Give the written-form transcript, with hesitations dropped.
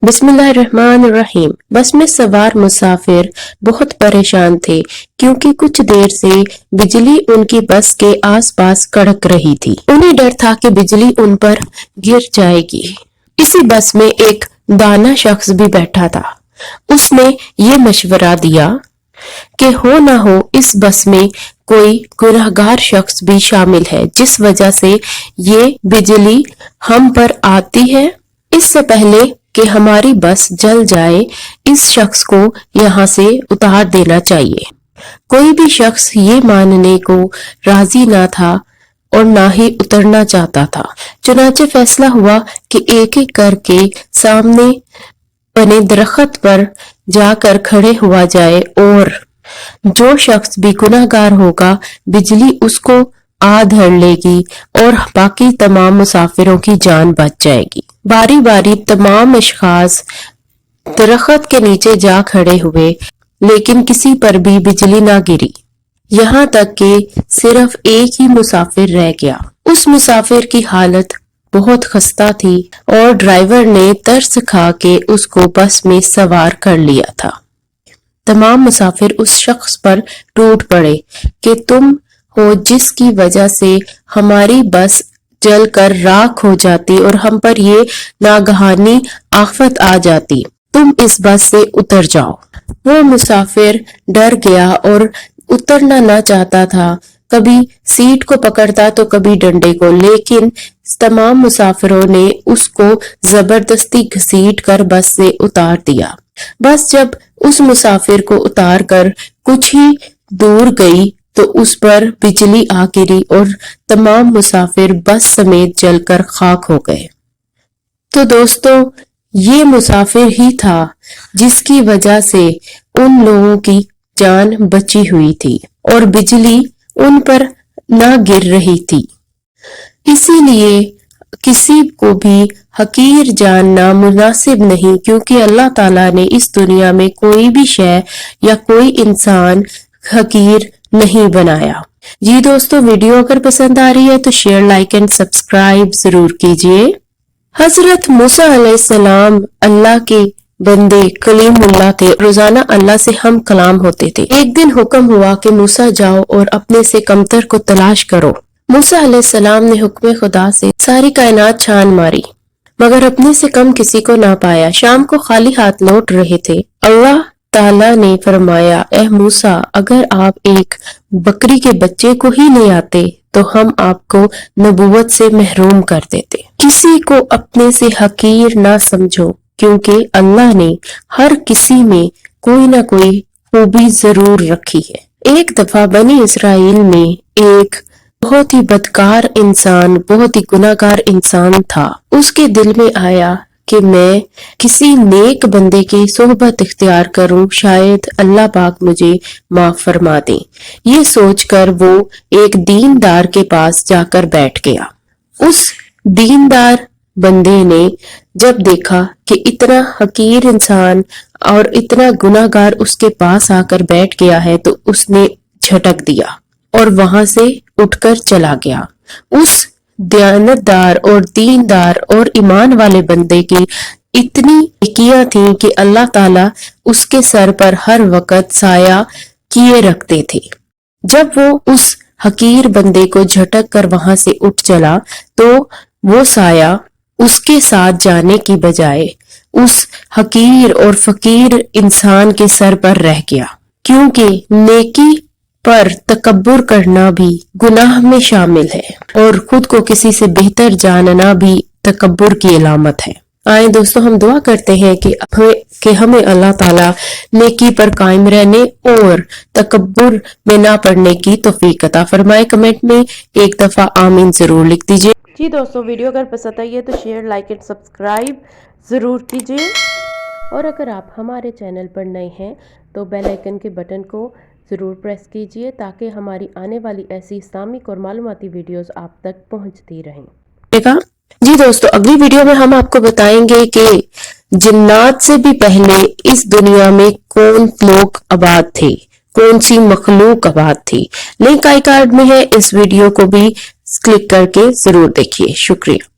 बिस्मिल्लाहिर्रहमानिर्रहीम। बस में सवार मुसाफिर बहुत परेशान थे क्योंकि कुछ देर से बिजली उनकी बस के आसपास कड़क रही थी। उन्हें डर था कि बिजली उन पर गिर जाएगी। इसी बस में एक दाना शख्स भी बैठा था। उसने ये मशवरा दिया कि हो ना हो इस बस में कोई गुनहगार शख्स भी शामिल है, जिस वजह से ये बिजली हम पर आती है। इससे पहले कि हमारी बस जल जाए, इस शख्स को यहाँ से उतार देना चाहिए। कोई भी शख्स ये मानने को राजी ना था और ना ही उतरना चाहता था। चुनाचे फैसला हुआ कि एक एक करके सामने बने दरख्त पर जाकर खड़े हुआ जाए और जो शख्स भी गुनहगार होगा बिजली उसको आ धर लेगी और बाकी तमाम मुसाफिरों की जान बच जाएगी। बारी बारी तमाम अशखास दरख्त के नीचे जा खड़े हुए, लेकिन किसी पर भी बिजली ना गिरी। यहाँ तक कि सिर्फ एक ही मुसाफिर रह गया। उस मुसाफिर की हालत बहुत खस्ता थी और ड्राइवर ने तरस खा के उसको बस में सवार कर लिया था। तमाम मुसाफिर उस शख्स पर टूट पड़े कि तुम हो जिसकी वजह से हमारी बस जलकर राख हो जाती और हम पर ये नागहानी आफत आ जाती। तुम इस बस से उतर जाओ। वो मुसाफिर डर गया और उतरना ना चाहता था। कभी सीट को पकड़ता तो कभी डंडे को, लेकिन तमाम मुसाफिरों ने उसको जबरदस्ती घसीट कर बस से उतार दिया। बस जब उस मुसाफिर को उतार कर कुछ ही दूर गई तो उस पर बिजली आ गिरी और तमाम मुसाफिर बस समेत जलकर खाक हो गए। तो दोस्तों, ये मुसाफिर ही था जिसकी वजह से उन लोगों की जान बची हुई थी और बिजली उन पर ना गिर रही थी। इसीलिए किसी को भी हकीर जानना मुनासिब नहीं, क्योंकि अल्लाह ताला ने इस दुनिया में कोई भी शय या कोई इंसान हकीर नहीं बनाया। जी दोस्तों, वीडियो अगर पसंद आ रही है तो शेयर, लाइक एंड सब्सक्राइब जरूर कीजिए। हजरत मूसा अलैहिस्सलाम अल्लाह के बंदे कलीमुल्लाह थे। रोजाना अल्लाह से हम कलाम होते थे। एक दिन हुक्म हुआ कि मूसा जाओ और अपने से कमतर को तलाश करो। मूसा अलैहिस्सलाम ने हुक्म खुदा से सारी कायनात छान मारी, मगर अपने से कम किसी को ना पाया। शाम को खाली हाथ लौट रहे थे। अल्लाह ताला ने फरमाया, ए मूसा, अगर आप एक बकरी के बच्चे को ही ले आते तो हम आपको नबूवत से महरूम कर देते। किसी को अपने से हकीर ना समझो, क्योंकि अल्लाह ने हर किसी में कोई ना कोई खूबी जरूर रखी है। एक दफा बनी इसराइल में एक बहुत ही बदकार इंसान, बहुत ही गुनाहगार इंसान था। उसके दिल में आया कि मैं किसी नेक बंदे की सोहबत इख्तियार करूं, शायद अल्लाह पाक मुझे माफ फरमा दे। ये सोचकर वो एक दीनदार के पास जाकर बैठ गया। उस दीनदार बंदे ने जब देखा कि इतना हकीर इंसान और इतना गुनाहगार उसके पास आकर बैठ गया है, तो उसने झटक दिया और वहां से उठकर चला गया। उस दयानतदार और दीनदार और ईमान वाले बंदे की इतनी नेकियां थी कि अल्लाह ताला उसके सर पर हर वक्त साया किए रखते थे। जब वो उस हकीर बंदे को झटक कर वहां से उठ चला तो वो साया उसके साथ जाने की बजाय उस हकीर और फकीर इंसान के सर पर रह गया, क्योंकि नेकी पर तकब्बुर करना भी गुनाह में शामिल है और खुद को किसी से बेहतर जानना भी तकब्बुर की अलामत है। आए दोस्तों, हम दुआ करते हैं कि हमें अल्लाह ताला नेकी पर कायम रहने और तकब्बुर में ना पड़ने की तौफीक अता फरमाए। कमेंट में एक दफा आमीन जरूर लिख दीजिए। जी दोस्तों, वीडियो अगर पसंद आई है तो शेयर, लाइक एंड सब्सक्राइब ज़रूर कीजिए। और अगर आप हमारे चैनल पर नए हैं तो बेल आइकन के बटन को ज़रूर प्रेस कीजिए, ताकि हमारी आने वाली ऐसी इस्लामिक और मालूमाती वीडियोस आप तक पहुंचती रहें। जी दोस्तों, अगली वीडियो में हम आपको बताएंगे कि जिन्नात से भी पहले इस दुनिया में कौन लोग आबाद थे, कौन सी मखलूक आबाद थी। लिंक आई कार्ड में है, इस वीडियो को भी क्लिक करके जरूर देखिए। शुक्रिया।